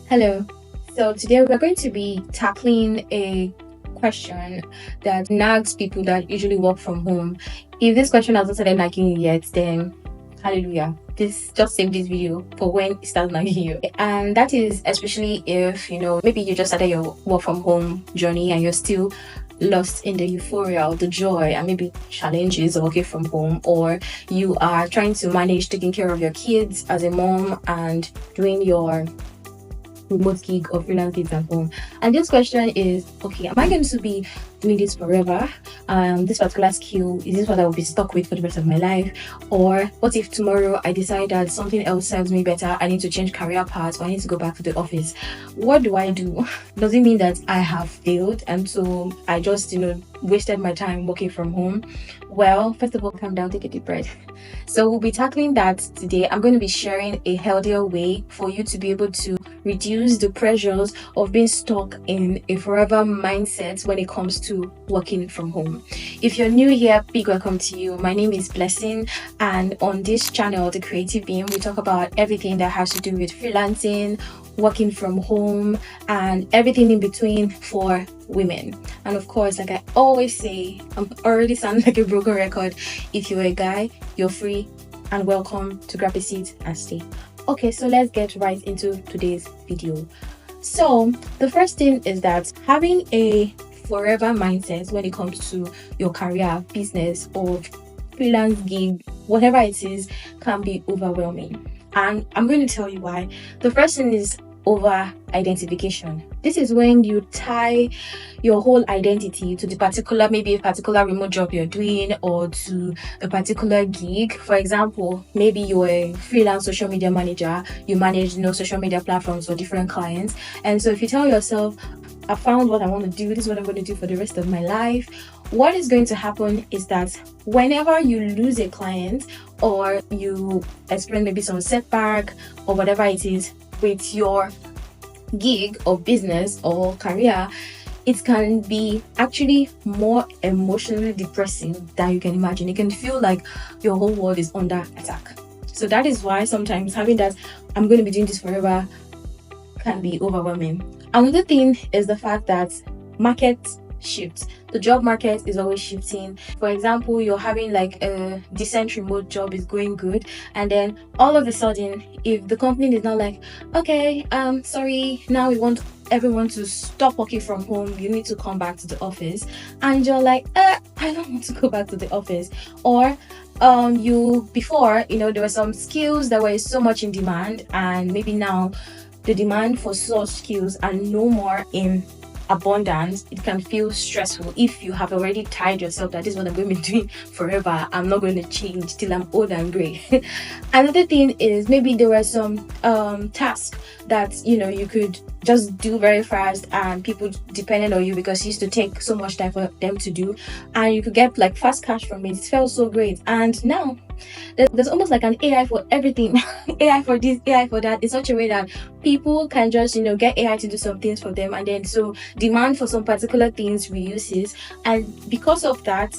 Hello. So today we're going to be tackling a question that nags people that usually work from home. If this question hasn't started nagging you yet, then hallelujah. Just save this video for when it starts nagging you. And that is especially if maybe you just started your work from home journey and you're still lost in the euphoria of the joy and maybe challenges of working from home, or you are trying to manage taking care of your kids as a mom and doing your remote gig or freelance gigs at home. And this question is, okay, am I going to be doing this forever? This particular skill, is this what I will be stuck with for the rest of my life? Or what if tomorrow I decide that something else serves me better? I need to change career paths, or I need to go back to the office. What do I do? Does it mean that I have failed and so I just wasted my time working from home? Well, first of all, calm down, take a deep breath. So we'll be tackling that today. I'm going to be sharing a healthier way for you to be able to reduce the pressures of being stuck in a forever mindset when it comes to working from home. If you're new here, big welcome to you. My name is Blessing, and on this channel, The Creative Beam, we talk about everything that has to do with freelancing, working from home, and everything in between for women. And of course, like I always say, I'm already sounding like a broken record. If you're a guy, you're free and welcome to grab a seat and stay. Okay, so let's get right into today's video. So the first thing is that having a forever mindset when it comes to your career, business, or freelance gig, whatever it is, can be overwhelming. And I'm going to tell you why. The first thing is over identification. This is when you tie your whole identity to maybe a particular remote job you're doing, or to a particular gig. For example, maybe you're a freelance social media manager, you manage social media platforms for different clients. And so if you tell yourself, I found what I want to do, this is what I'm going to do for the rest of my life, what is going to happen is that whenever you lose a client, or you experience maybe some setback or whatever it is with your gig or business or career, it can be actually more emotionally depressing than you can imagine. It can feel like your whole world is under attack. So that is why sometimes having that I'm going to be doing this forever can be overwhelming. Another thing is the fact that market shifts. The job market is always shifting. For example, you're having like a decent remote job, is going good, and then all of a sudden, if the company is not like, okay, sorry, now we want everyone to stop working from home, you need to come back to the office, and you're like, I don't want to go back to the office. Or before, there were some skills that were so much in demand, and maybe now the demand for such skills are no more in abundance. It can feel stressful if you have already tied yourself that this is what I'm going to be doing forever. I'm not going to change till I'm old and gray. Another thing is maybe there were some tasks that you could just do very fast, and people depended on you because it used to take so much time for them to do, and you could get like fast cash from it. It felt so great. And now there's almost like an AI for everything. AI for this, AI for that, in such a way that people can just get AI to do some things for them, and then so demand for some particular things reduces. And because of that,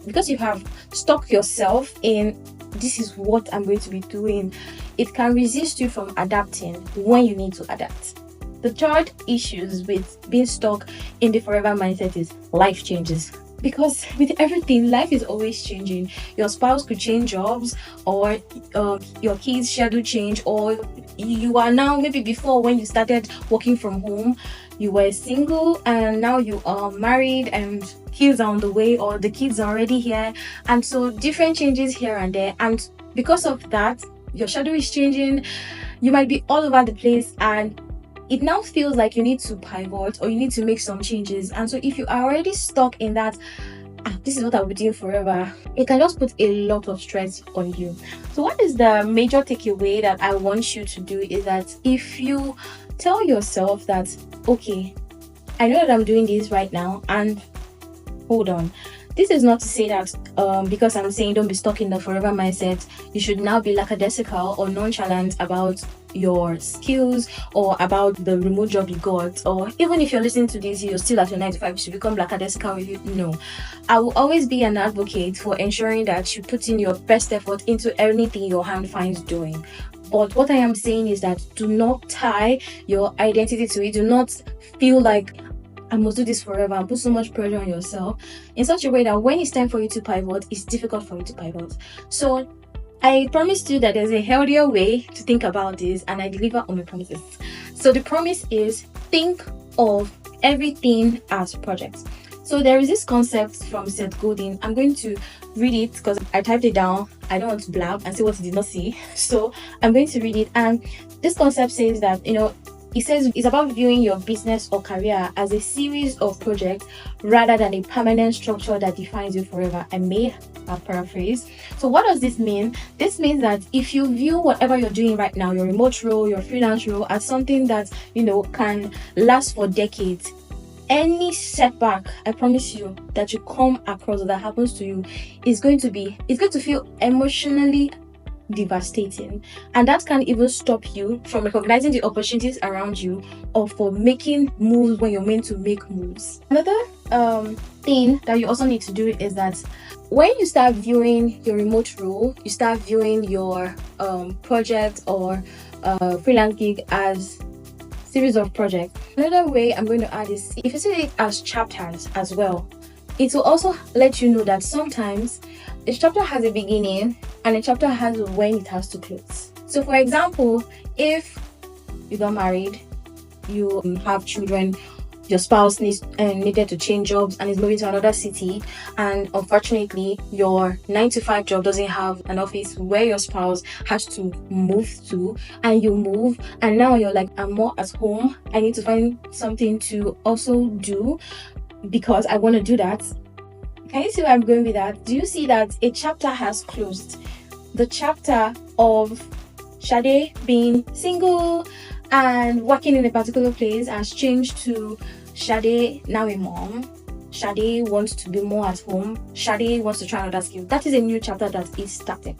because you have stuck yourself in, this is what I'm going to be doing, it can resist you from adapting when you need to adapt. The third issues with being stuck in the forever mindset is life changes. Because with everything, life is always changing. Your spouse could change jobs, or your kids' schedule change, or you are now, maybe before when you started working from home, you were single, and now you are married and kids are on the way, or the kids are already here. And so different changes here and there. And because of that, your schedule is changing. You might be all over the place, and it now feels like you need to pivot, or you need to make some changes. And so if you are already stuck in that, this is what I'll be doing forever, it can just put a lot of stress on you. So what is the major takeaway that I want you to do is that if you tell yourself that, okay, I know that I'm doing this right now, and hold on, this is not to say that because I'm saying don't be stuck in the forever mindset, you should now be lackadaisical or nonchalant about your skills or about the remote job you got. Or even if you're listening to this, you're still at your 9 to 5, you should become lackadaisical with it. No, I will always be an advocate for ensuring that you put in your best effort into anything your hand finds doing. But what I am saying is that do not tie your identity to it. Do not feel like I must do this forever and put so much pressure on yourself in such a way that when it's time for you to pivot, it's difficult for you to pivot. So I promised you that there's a healthier way to think about this, and I deliver on my promises. So the promise is think of everything as projects. So there is this concept from Seth Godin. I'm going to read it because I typed it down. I don't want to blab and say what you did not see. So I'm going to read it. And this concept says that, it says it's about viewing your business or career as a series of projects rather than a permanent structure that defines you forever. I may have paraphrased. So what does this mean? This means that if you view whatever you're doing right now, your remote role, your freelance role, as something that, can last for decades, any setback, I promise you, that you come across or that happens to you it's going to feel emotionally devastating, and that can even stop you from recognizing the opportunities around you or for making moves when you're meant to make moves. Another thing that you also need to do is that when you start viewing your remote role, you start viewing your project or freelance gig as series of projects. Another way I'm going to add is if you see it as chapters as well, it will also let you know that sometimes a chapter has a beginning and a chapter has when it has to close. So for example, if you got married, you have children, your spouse needed to change jobs and is moving to another city, and unfortunately your 9 to 5 job doesn't have an office where your spouse has to move to, and you move and now you're like, I'm more at home, I need to find something to also do because I want to do that. Can you see where I'm going with that? Do you see that a chapter has closed? The chapter of Shade being single and working in a particular place has changed to Shade now a mom. Shade wants to be more at home. Shade wants to try another skill. That is a new chapter that is starting.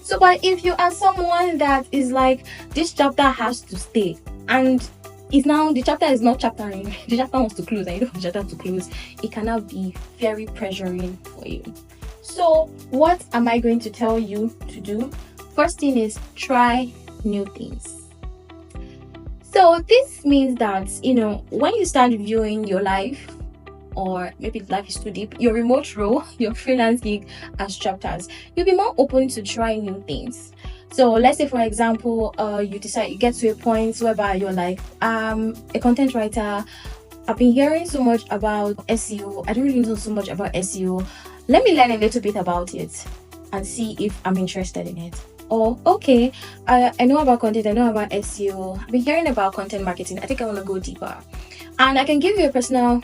So, but if you are someone that is like, this chapter has to stay, and it's now the chapter is not chaptering, the chapter wants to close and you don't want the chapter to close, it can now be very pressuring for you. So what am I going to tell you to do? First thing is try new things. So this means that, when you start viewing your life, or maybe life is too deep, your remote role, your freelance gig as chapters, you'll be more open to try new things. So let's say, for example, you get to a point whereby you're like, a content writer. I've been hearing so much about SEO. I don't really know so much about SEO. Let me learn a little bit about it and see if I'm interested in it. Or, okay, I know about content, I know about SEO. I've been hearing about content marketing. I think I want to go deeper. And I can give you a personal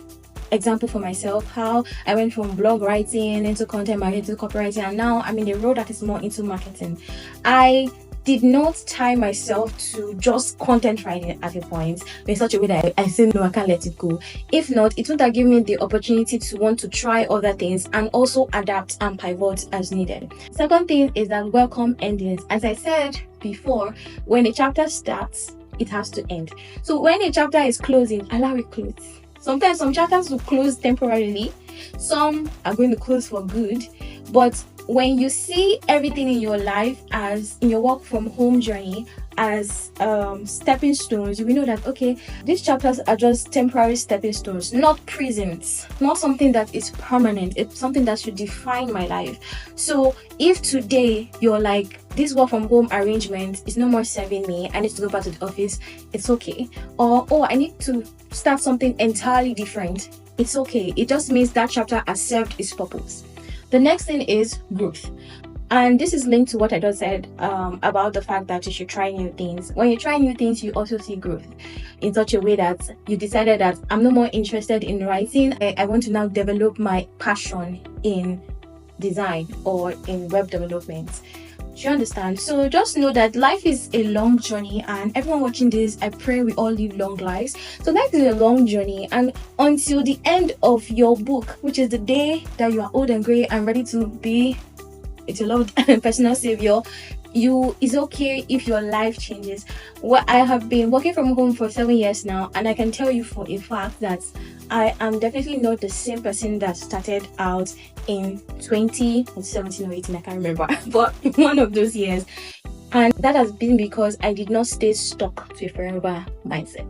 example for myself, how I went from blog writing into content marketing to copywriting, and now I'm in a role that is more into marketing. I did not tie myself to just content writing at a point in such a way that I said no, I can't let it go. If not, it would have given me the opportunity to want to try other things and also adapt and pivot as needed. Second thing is that welcome endings. As I said before, when a chapter starts, it has to end. So when a chapter is closing, allow it close. Sometimes some chapters will close temporarily, some are going to close for good. But when you see everything in your life, as in your work from home journey, as stepping stones, you will know that, okay, these chapters are just temporary stepping stones, not prisons, not something that is permanent. It's something that should define my life. So if today you're like, this work from home arrangement is no more serving me, I need to go back to the office, it's okay. Or, oh, I need to start something entirely different, it's okay. It just means that chapter has served its purpose. The next thing is growth. And this is linked to what I just said about the fact that you should try new things. When you try new things, you also see growth in such a way that you decided that I'm no more interested in writing. I want to now develop my passion in design or in web development. Do you understand? So just know that life is a long journey, and everyone watching this, I pray we all live long lives. So life is a long journey, and until the end of your book, which is the day that you are old and gray and ready to be it's your loved personal savior, it's okay if your life changes. Well, I have been working from home for 7 years now, and I can tell you for a fact that I am definitely not the same person that started out in 2017 or 18, I can't remember, but one of those years. And that has been because I did not stay stuck to a forever mindset.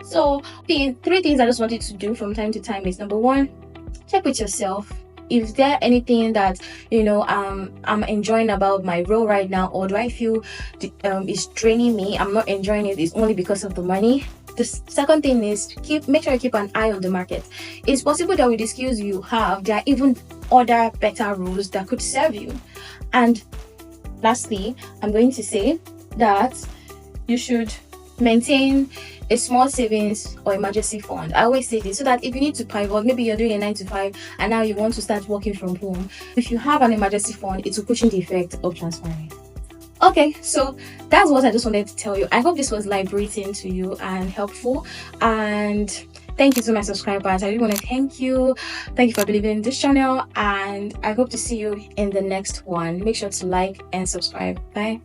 So the three things I just wanted to do from time to time is, number one, check with yourself. Is there anything that I'm enjoying about my role right now, or do I feel it's draining me? I'm not enjoying it. It's only because of the money. The second thing is make sure you keep an eye on the market. It's possible that with the skills you have, there are even other better roles that could serve you. And lastly, I'm going to say that you should maintain a small savings or emergency fund. I always say this, so that if you need to pivot, maybe you're doing a 9 to 5 and now you want to start working from home, if you have an emergency fund, it will cushion the effect of transferring. Okay, so that's what I just wanted to tell you. I hope this was liberating to you and helpful. And thank you to my subscribers. I really want to thank you. Thank you for believing in this channel, and I hope to see you in the next one. Make sure to like and subscribe. Bye.